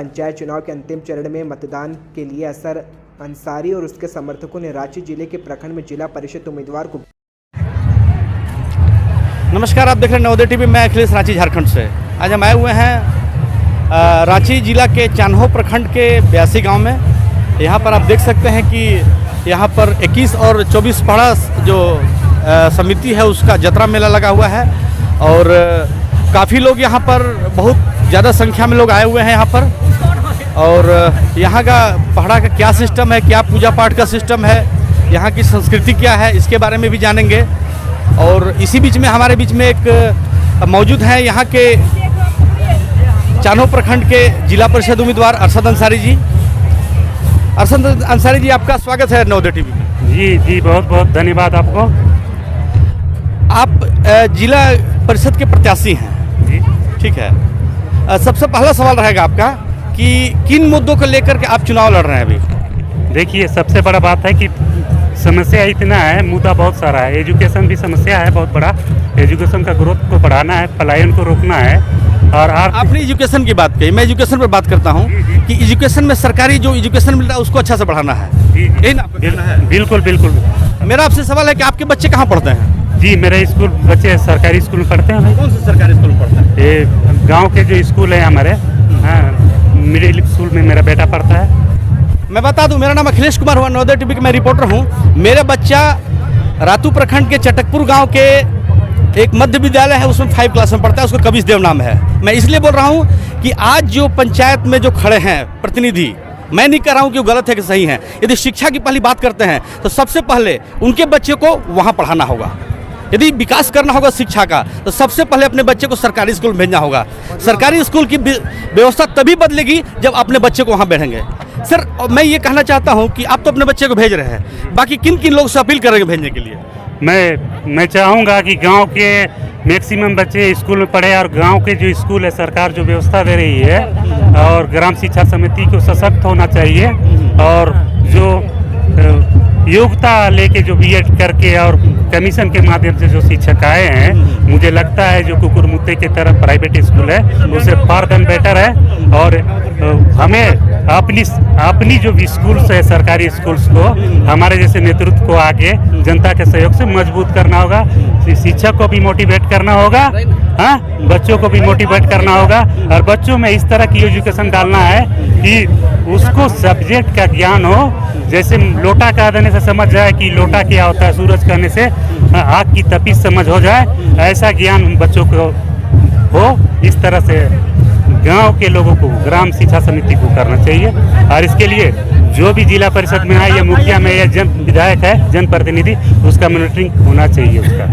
पंचायत चुनाव के अंतिम चरण में मतदान के लिए असर अंसारी और उसके समर्थकों ने रांची जिले के प्रखंड में जिला परिषद उम्मीदवार को। नमस्कार, आप देख रहे हैं नवोदय टीवी। मैं अखिलेश, रांची झारखंड से। आज हम आए हुए हैं रांची जिला के चान्हो प्रखंड के 82 गांव में। यहाँ पर आप देख सकते हैं कि यहाँ पर 21 और 24 पड़ा जो समिति है उसका जतरा मेला लगा हुआ है और काफ़ी लोग यहाँ पर, बहुत ज़्यादा संख्या में लोग आए हुए हैं यहाँ पर। और यहाँ का पहाड़ा का क्या सिस्टम है, क्या पूजा पाठ का सिस्टम है, यहाँ की संस्कृति क्या है, इसके बारे में भी जानेंगे। और इसी बीच में हमारे बीच में एक मौजूद हैं यहाँ के चान्हो प्रखंड के जिला परिषद उम्मीदवार अरशद अंसारी जी। अरशद अंसारी जी, आपका स्वागत है नवोदय टीवी में। जी, बहुत बहुत धन्यवाद आपको। आप जिला परिषद के प्रत्याशी हैं जी, ठीक है। सबसे पहला सवाल रहेगा आपका कि किन मुद्दों को लेकर के आप चुनाव लड़ रहे हैं अभी? देखिए, सबसे बड़ा बात है कि समस्या इतना है, मुद्दा बहुत सारा है। एजुकेशन भी समस्या है बहुत बड़ा। एजुकेशन का ग्रोथ को बढ़ाना है, पलायन को रोकना है। और आपने एजुकेशन की बात कही, मैं एजुकेशन पर बात करता हूँ कि एजुकेशन में सरकारी जो एजुकेशन मिलता है उसको अच्छा से बढ़ाना है। यही ना आपका कहना है? बिल्कुल बिल्कुल। मेरा आपसे सवाल है कि आपके बच्चे कहाँ पढ़ते हैं? जी, मेरे स्कूल बच्चे सरकारी स्कूल में पढ़ते हैं। कौन से सरकारी स्कूल में पढ़ते हैं? ये गांव के जो स्कूल है हमारे, हाँ, मिडिल स्कूल में मेरा बेटा पढ़ता है। मैं बता दूं, मेरा नाम अखिलेश कुमार हुआ, नवोदय टीवी का मैं रिपोर्टर हूं। मेरा बच्चा रातू प्रखंड के चटकपुर गांव के एक मध्य विद्यालय है, उसमें 5 क्लास में पढ़ता है, उसको कबीर देव नाम है। मैं इसलिए बोल रहा हूं कि आज जो पंचायत में जो खड़े हैं प्रतिनिधि, मैं नहीं कह रहा हूं कि वो गलत है कि सही है। यदि शिक्षा की पहली बात करते हैं तो सबसे पहले उनके बच्चे को वहाँ पढ़ाना होगा। यदि विकास करना होगा शिक्षा का तो सबसे पहले अपने बच्चे को सरकारी स्कूल में भेजना होगा। सरकारी स्कूल की व्यवस्था तभी बदलेगी जब अपने बच्चे को वहाँ भेजेंगे। सर, मैं ये कहना चाहता हूँ कि आप तो अपने बच्चे को भेज रहे हैं, बाकी किन किन लोग से अपील करेंगे भेजने के लिए? मैं चाहूँगा कि गांव के मैक्सिमम बच्चे स्कूल में पढ़े और गांव के जो स्कूल है सरकार जो व्यवस्था दे रही है, और ग्राम शिक्षा समिति को सशक्त होना चाहिए। और जो योग्यता लेके जो बीएड करके और कमीशन के माध्यम से जो शिक्षक आए हैं, मुझे लगता है जो कुकुरमुत्ते की तरफ प्राइवेट स्कूल है उससे फार देन बेटर है। और हमें अपनी जो भी स्कूल्स है सरकारी स्कूल्स को, हमारे जैसे नेतृत्व को आगे जनता के सहयोग से मजबूत करना होगा। शिक्षक को भी मोटिवेट करना होगा, हाँ, बच्चों को भी मोटिवेट करना होगा। और बच्चों में इस तरह की एजुकेशन डालना है कि उसको सब्जेक्ट का ज्ञान हो। जैसे लोटा कह देने से समझ जाए कि लोटा क्या होता है, सूरज कहने से आग की तपिश समझ हो जाए, ऐसा ज्ञान बच्चों को हो। इस तरह से गांव के लोगों को ग्राम शिक्षा समिति को करना चाहिए। और इसके लिए जो भी जिला परिषद में है या मुखिया में या जन विधायक है, जनप्रतिनिधि, उसका मॉनिटरिंग होना चाहिए उसका।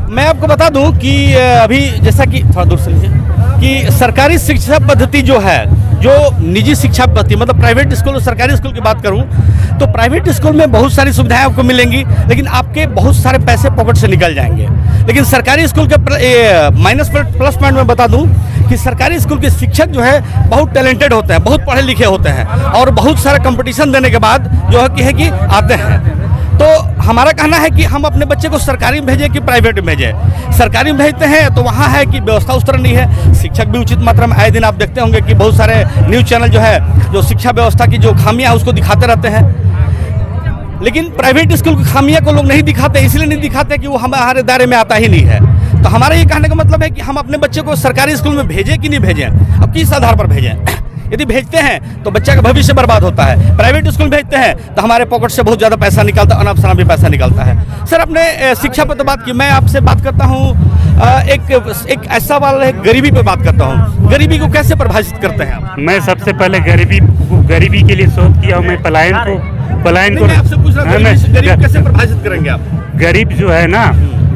मैं आपको बता दूं कि अभी जैसा कि थोड़ा दूर से लीजिए कि सरकारी शिक्षा पद्धति जो है, जो निजी शिक्षा पद्धति मतलब प्राइवेट स्कूल और सरकारी स्कूल की बात करूं तो प्राइवेट स्कूल में बहुत सारी सुविधाएं आपको मिलेंगी, लेकिन आपके बहुत सारे पैसे पॉकेट से निकल जाएंगे। लेकिन सरकारी स्कूल के माइनस प्लस पॉइंट में बता दूं कि सरकारी स्कूल के शिक्षक जो है बहुत टैलेंटेड होते हैं, बहुत पढ़े लिखे होते हैं और बहुत सारा कंपटीशन देने के बाद जो है कि आते हैं। तो हमारा कहना है कि हम अपने बच्चे को सरकारी में भेजें कि प्राइवेट में भेजें। सरकारी में भेजते हैं तो वहाँ है कि व्यवस्था उस तरह नहीं है, शिक्षक भी उचित मात्रा में, आए दिन आप देखते होंगे कि बहुत सारे न्यूज़ चैनल जो है जो शिक्षा व्यवस्था की जो खामियां उसको दिखाते रहते हैं। लेकिन प्राइवेट स्कूल की खामियां को लोग नहीं दिखाते, इसलिए नहीं दिखाते कि वो हमारे दायरे में आता ही नहीं है। तो हमारा ये कहने का मतलब है कि हम अपने बच्चे को सरकारी स्कूल में भेजें कि नहीं भेजें, अब किस आधार पर भेजें। यदि भेजते हैं तो बच्चा का भविष्य बर्बाद होता है, प्राइवेट स्कूल भेजते हैं तो हमारे पॉकेट से बहुत ज़्यादा पैसा निकलता है, अनाप शनाप भी पैसा निकलता है। सर, अपने शिक्षा पर तो बात की, मैं आपसे बात करता हूँ एक ऐसा वाला है, गरीबी पे बात करता हूँ। गरीबी को कैसे परिभाषित करते हैं आप? मैं सबसे पहले गरीबी के लिए शोध किया हूँ। मैं पलायन को आपसे पूछ रहा हूं, गरीब कैसे परिभाषित करेंगे आप? गरीब जो है ना,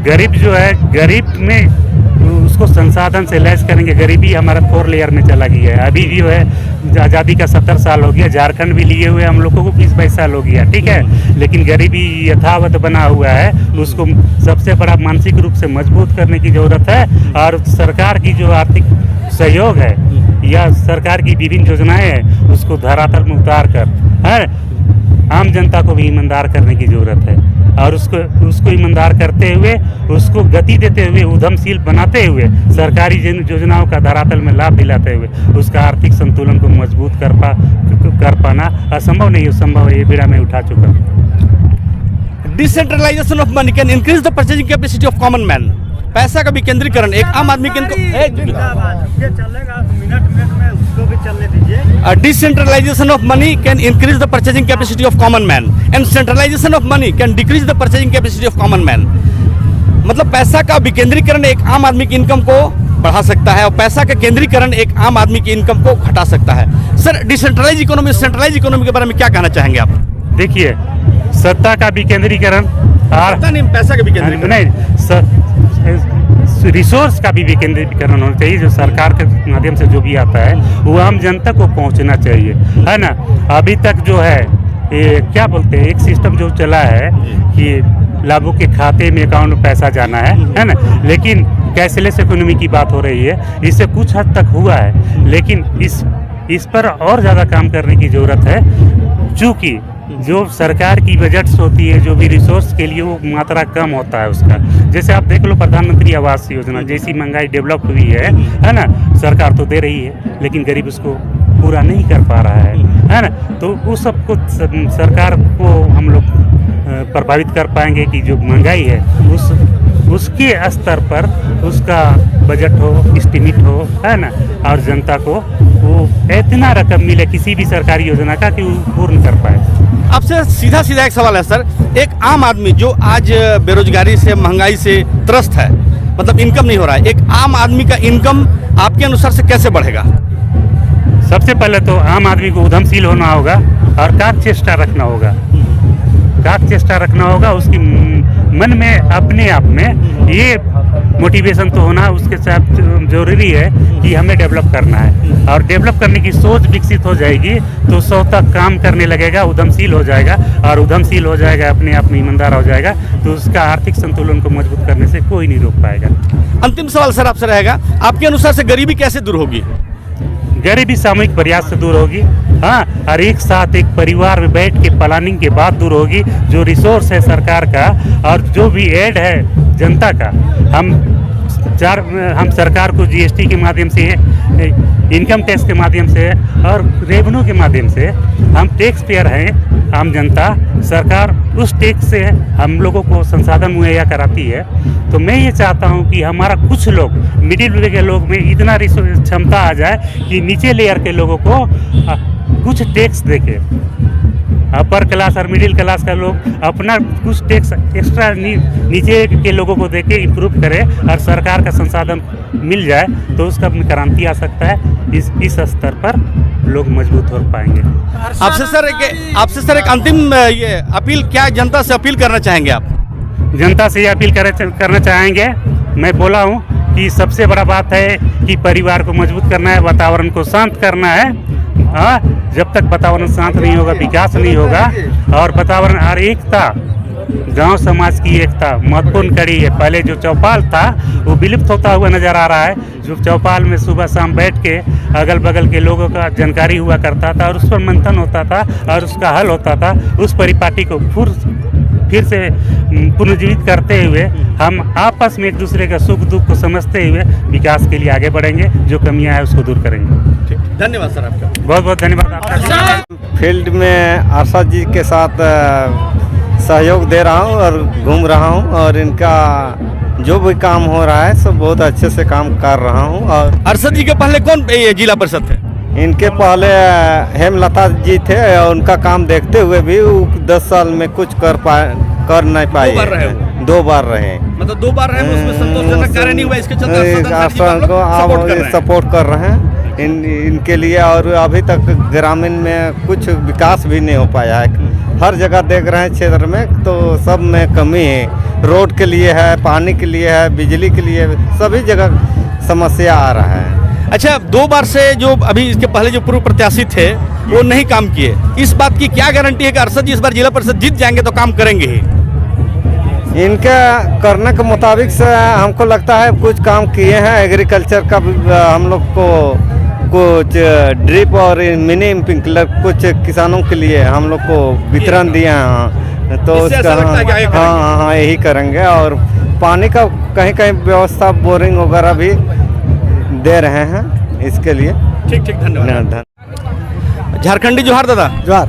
गरीब में उसको संसाधन से लैस करेंगे। गरीबी हमारा 4 लेयर में चला गया है। अभी जो है आज़ादी का 70 साल हो गया, झारखंड भी लिए हुए हम लोगों को 20-22 साल हो गया, ठीक है। लेकिन गरीबी यथावत बना हुआ है, उसको सबसे बड़ा मानसिक रूप से मजबूत करने की ज़रूरत है। और सरकार की जो आर्थिक सहयोग है या सरकार की विभिन्न योजनाएं हैं उसको धरातल में उतार कर आम जनता को भी ईमानदार करने की ज़रूरत है। और उसको ईमानदार करते हुए, उसको गति देते हुए, उद्यमशील बनाते हुए, सरकारी योजनाओं का धरातल में लाभ दिलाते हुए उसका आर्थिक संतुलन को मजबूत कर पाना असंभव नहीं है, संभव है, ये बीड़ा में उठा चुका हूँ। Decentralisation of money can increase the purchasing capacity of common man. पैसा का विकेंद्रीकरण एक आम आदमी के decentralisation of money can increase the purchasing capacity of common man and centralisation of money can decrease the purchasing capacity of common man. मतलब पैसा का विकेंद्रीकरण एक आम आदमी की इनकम को बढ़ा सकता है और पैसा का केंद्रीकरण एक आम आदमी की इनकम को घटा सकता है। Sir, decentralise economy, centralise economy के बारे में क्या कहना चाहेंगे आप? देखिए, सत्ता का विकेंद्रीकरण और पैसा का विकेंद्रीकरण नहीं, रिसोर्स का भी विकेंद्रीकरण होना चाहिए। जो सरकार के माध्यम से जो भी आता है वो आम जनता को पहुंचना चाहिए, है ना। अभी तक जो है ये क्या बोलते हैं, एक सिस्टम जो चला है कि लाभों के खाते में, अकाउंट में पैसा जाना है ना। लेकिन कैशलेस इकोनॉमी की बात हो रही है, इससे कुछ हद तक हुआ है, लेकिन इस पर और ज़्यादा काम करने की ज़रूरत है। चूँकि जो सरकार की बजट्स होती है, जो भी रिसोर्स के लिए, वो मात्रा कम होता है उसका। जैसे आप देख लो प्रधानमंत्री आवास योजना, जैसी महंगाई डेवलप हुई है ना, सरकार तो दे रही है लेकिन गरीब उसको पूरा नहीं कर पा रहा है ना। तो उस सब को सरकार को हम लोग प्रभावित कर पाएंगे कि जो महंगाई है उसके स्तर पर उसका बजट हो, एस्टिमेट हो, है ना, और जनता को वो इतना रकम मिले किसी भी सरकारी योजना का कि वो पूर्ण कर पाए। आपसे सीधा एक सवाल है सर, एक आम आदमी जो आज बेरोजगारी से, महंगाई से त्रस्त है, मतलब इनकम नहीं हो रहा है, एक आम आदमी का इनकम आपके अनुसार से कैसे बढ़ेगा? सबसे पहले तो आम आदमी को उद्यमशील होना होगा और चेष्टा रखना होगा, चेष्टा रखना होगा। उसकी मन में अपने आप में ये मोटिवेशन तो होना उसके साथ जरूरी है कि हमें डेवलप करना है, और डेवलप करने की सोच विकसित हो जाएगी तो स्वतः काम करने लगेगा, उद्यमशील हो जाएगा, और उद्यमशील हो जाएगा, अपने आप में ईमानदार हो जाएगा, तो उसका आर्थिक संतुलन को मजबूत करने से कोई नहीं रोक पाएगा। अंतिम सवाल सर आपसे रहेगा, आपके अनुसार से गरीबी कैसे दूर होगी? गरीबी सामूहिक प्रयास से दूर होगी, हाँ, और एक साथ एक परिवार में बैठ के प्लानिंग के बाद दूर होगी। जो रिसोर्स है सरकार का और जो भी एड है जनता का, हम सरकार को जीएसटी के माध्यम से, इनकम टैक्स के माध्यम से और रेवेन्यू के माध्यम से, हम टैक्स पेयर हैं, आम जनता। सरकार उस टैक्स से हम लोगों को संसाधन मुहैया कराती है। तो मैं ये चाहता हूँ कि हमारा कुछ लोग, मिडिल लेवल के लोग में इतना क्षमता आ जाए कि नीचे लेयर के लोगों को कुछ टैक्स देके, अपर क्लास और मिडिल क्लास का लोग अपना कुछ टैक्स एक्स्ट्रा नीचे के लोगों को देके इम्प्रूव करे और सरकार का संसाधन मिल जाए तो उसका क्रांति आ सकता है। इस स्तर पर लोग मजबूत हो पाएंगे। आपसे सर एक अंतिम ये अपील, क्या जनता से अपील करना चाहेंगे आप? जनता से ये अपील करना चाहेंगे, मैं बोला हूँ कि सबसे बड़ा बात है कि परिवार को मजबूत करना है, वातावरण को शांत करना है। हाँ, जब तक वातावरण शांत नहीं होगा विकास नहीं होगा। और वातावरण और एकता, गांव समाज की एकता महत्वपूर्ण कड़ी है। पहले जो चौपाल था वो विलुप्त होता हुआ नजर आ रहा है। जो चौपाल में सुबह शाम बैठ के अगल बगल के लोगों का जानकारी हुआ करता था और उस पर मंथन होता था और उसका हल होता था, उस परिपाटी को फिर से पुनर्जीवित करते हुए हम आपस में एक दूसरे का सुख दुख को समझते हुए विकास के लिए आगे बढ़ेंगे। जो कमियां हैं उसको दूर करेंगे। धन्यवाद सर आपका, बहुत बहुत धन्यवाद आपका। फील्ड में आरसा जी के साथ सहयोग दे रहा हूँ और घूम रहा हूँ, और इनका जो भी काम हो रहा है सब बहुत अच्छे से काम कर रहा हूँ। और अरशद जी के पहले कौन जिला परिषद थे? इनके पहले हेमलता जी थे, और उनका काम देखते हुए भी 10 साल में कुछ कर नहीं पाए। 2 बार रहे, मतलब 2 बार रहे, उसमें संतोषजनक कार्य नहीं हुआ, इसके चलते को सपोर्ट कर रहे हैं इनके लिए। और अभी तक ग्रामीण में कुछ विकास भी नहीं हो पाया है। हर जगह देख रहे हैं क्षेत्र में तो सब में कमी है। रोड के लिए है, पानी के लिए है, बिजली के लिए, सभी जगह समस्या आ रहा है। अच्छा, 2 बार से जो अभी इसके पहले जो पूर्व प्रत्याशी थे वो नहीं काम किए, इस बात की क्या गारंटी है कि अरशद जी इस बार जिला परिषद जीत जाएंगे तो काम करेंगे ही? इनका करने के मुताबिक से हमको लगता है कुछ काम किए हैं। एग्रीकल्चर का हम लोग को कुछ ड्रिप और मिनी स्प्रिंकलर कुछ किसानों के लिए हम लोग को वितरण दिए हैं। तो इससे ऐसा लगता है कि आगे करेंगे। हाँ यही करेंगे। और पानी का कहीं कहीं व्यवस्था बोरिंग वगैरह भी दे रहे हैं इसके लिए। ठीक ठीक, धन्यवाद। झारखंडी जोहार दादा। जोहार।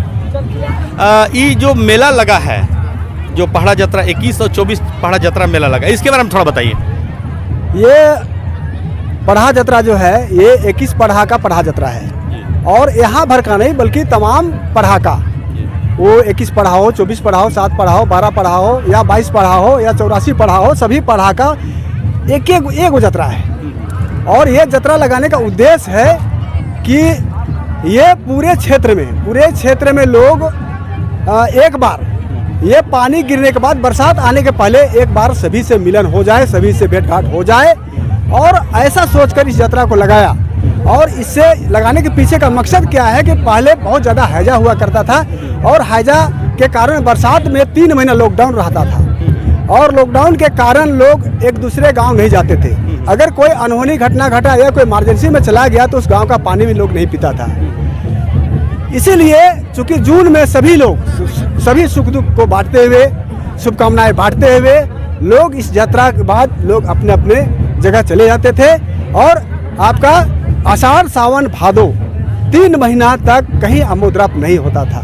ये जो मेला लगा है, जो पहाड़ा यात्रा 21 और 24 पहाड़ा यात्रा मेला लगा, इसके बारे में थोड़ा बताइए। ये पढ़ा जतरा जो है ये 21 पढ़ा का पढ़ा जतरा है, और यहाँ भर का नहीं बल्कि तमाम पढ़ा का, वो 21 पढ़ा हो, 24 पढ़ा हो, 7 पढ़ा हो, 12 पढ़ा हो या 22 पढ़ा हो या 84 पढ़ा हो, सभी पढ़ा का एक जतरा है। और ये जतरा लगाने का उद्देश्य है कि ये पूरे क्षेत्र में लोग एक बार ये पानी गिरने के बाद, बरसात आने के पहले एक बार सभी से मिलन हो जाए, सभी से भेंट घाट हो जाए, और ऐसा सोचकर इस यात्रा को लगाया। और इससे लगाने के पीछे का मकसद क्या है कि पहले बहुत ज़्यादा हैजा हुआ करता था, और हैजा के कारण बरसात में 3 महीना लॉकडाउन रहता था, और लॉकडाउन के कारण लोग एक दूसरे गांव नहीं जाते थे। अगर कोई अनहोनी घटना घटा या कोई इमरजेंसी में चला गया तो उस गांव का पानी भी लोग नहीं पीता था। इसीलिए चूँकि जून में सभी लोग सभी सुख दुख को बांटते हुए, शुभकामनाएं बांटते हुए, लोग इस यात्रा के बाद लोग अपने अपने जगह चले जाते थे। और आपका आषाढ़ सावन भादो 3 महीना तक कहीं आमोद्राप नहीं होता था।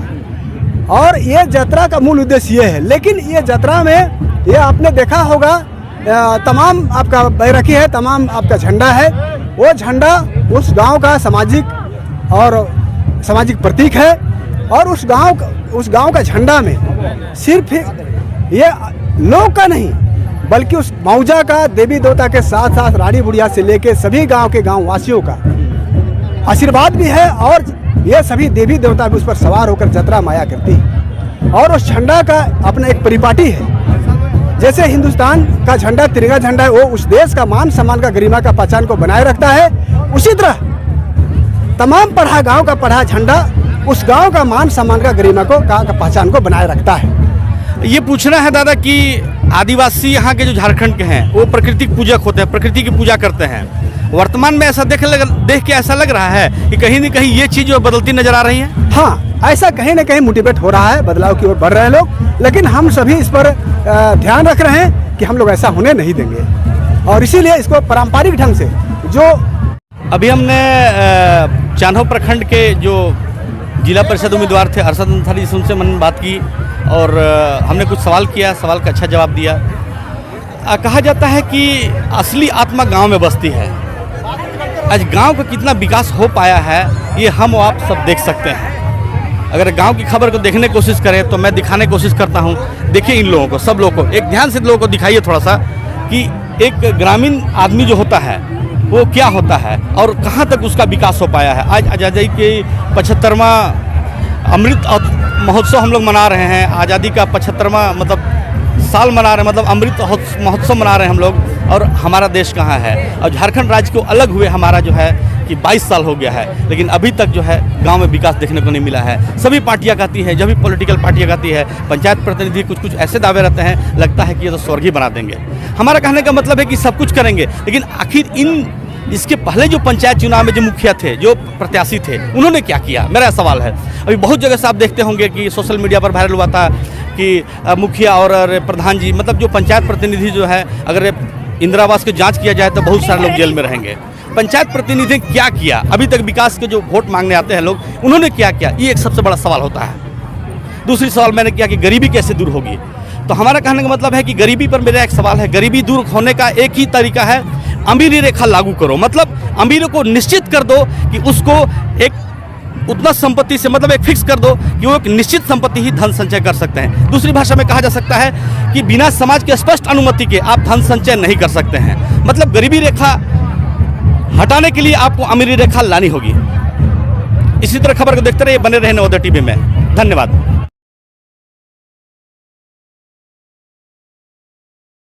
और ये यात्रा का मूल उद्देश्य ये है। लेकिन ये यात्रा में ये आपने देखा होगा, तमाम आपका बैरकी है, तमाम आपका झंडा है। वो झंडा उस गांव का सामाजिक प्रतीक है। और उस गांव का झंडा में सिर्फ ये लोग का नहीं बल्कि उस मौजा का, देवी देवता के साथ साथ रानी बुढ़िया से लेके सभी गांव के गांव वासियों का आशीर्वाद भी है। और ये सभी देवी देवता भी उस पर सवार होकर यात्रा माया करती है। और उस झंडा का अपना एक परिपाटी है। जैसे हिंदुस्तान का झंडा तिरंगा झंडा है, वो उस देश का मान सम्मान का, गरिमा का, पहचान को बनाए रखता है। उसी तरह तमाम पढ़ा गांव का पढ़ा झंडा उस गांव का मान सम्मान का, गरिमा को, का पहचान को बनाए रखता है। ये पूछना है दादा कि आदिवासी यहाँ के जो झारखंड के हैं वो प्राकृतिक पूजक होते हैं, प्रकृति की पूजा करते हैं। वर्तमान में ऐसा देख के ऐसा लग रहा है कि कहीं न कहीं ये चीज़ बदलती नजर आ रही है। हाँ, ऐसा कहीं न कहीं मोटिवेट हो रहा है, बदलाव की ओर बढ़ रहे हैं लोग। लेकिन हम सभी इस पर ध्यान रख रहे हैं कि हम लोग ऐसा होने नहीं देंगे, और इसीलिए इसको पारंपरिक ढंग से जो अभी हमने चान्हो प्रखंड के जो जिला परिषद उम्मीदवार थे अरशद अंसारी जी, उनसे मैंने बात की और हमने कुछ सवाल किया, सवाल का अच्छा जवाब दिया। कहा जाता है कि असली आत्मा गांव में बसती है। आज गांव का कितना विकास हो पाया है ये हम और आप सब देख सकते हैं। अगर गांव की खबर को देखने की कोशिश करें तो मैं दिखाने की कोशिश करता हूं। देखिए इन लोगों को, सब लोगों को एक ध्यान से लोगों को दिखाइए थोड़ा सा कि एक ग्रामीण आदमी जो होता है वो क्या होता है और कहाँ तक उसका विकास हो पाया है। आज आज़ादी के 75वां अमृत महोत्सव हम लोग मना रहे हैं। आज़ादी का 75वां मतलब साल मना रहे हैं, मतलब अमृत महोत्सव मना रहे हैं हम लोग। और हमारा देश कहाँ है, और झारखंड राज्य को अलग हुए हमारा जो है कि 22 साल हो गया है, लेकिन अभी तक जो है गांव में विकास देखने को नहीं मिला है। सभी पार्टियां कहती हैं, जब भी पॉलिटिकल पार्टियां कहती है, पंचायत प्रतिनिधि कुछ ऐसे दावे रहते हैं, लगता है कि ये तो स्वर्ग ही बना देंगे। हमारा कहने का मतलब है कि सब कुछ करेंगे, लेकिन आखिर इसके पहले जो पंचायत चुनाव में जो मुखिया थे, जो प्रत्याशी थे, उन्होंने क्या किया, मेरा सवाल है। अभी बहुत जगह से आप देखते होंगे कि सोशल मीडिया पर वायरल हुआ था कि मुखिया और प्रधान जी, मतलब जो पंचायत प्रतिनिधि जो है, अगर इंदिरा आवास की जांच किया जाए तो बहुत सारे लोग जेल में रहेंगे। पंचायत प्रतिनिधि ने क्या किया, अभी तक विकास के जो वोट मांगने आते हैं लोग, उन्होंने क्या किया, ये एक सबसे बड़ा सवाल होता है। दूसरी सवाल मैंने किया कि गरीबी कैसे दूर होगी। तो हमारा कहने का मतलब है कि गरीबी पर मेरा एक सवाल है, गरीबी दूर होने का एक ही तरीका है, अमीरी रेखा लागू करो। मतलब अमीरों को निश्चित कर दो कि उसको एक उतना संपत्ति से, मतलब एक फिक्स कर दो कि वो एक निश्चित संपत्ति ही धन संचय कर सकते हैं। दूसरी भाषा में कहा जा सकता है कि बिना समाज के स्पष्ट अनुमति के आप धन संचय नहीं कर सकते हैं। मतलब गरीबी रेखा हटाने के लिए आपको अमीरी रेखा लानी होगी। इसी तरह खबर को देखते रहिए, बने रहे नवोदय टीवी में। धन्यवाद।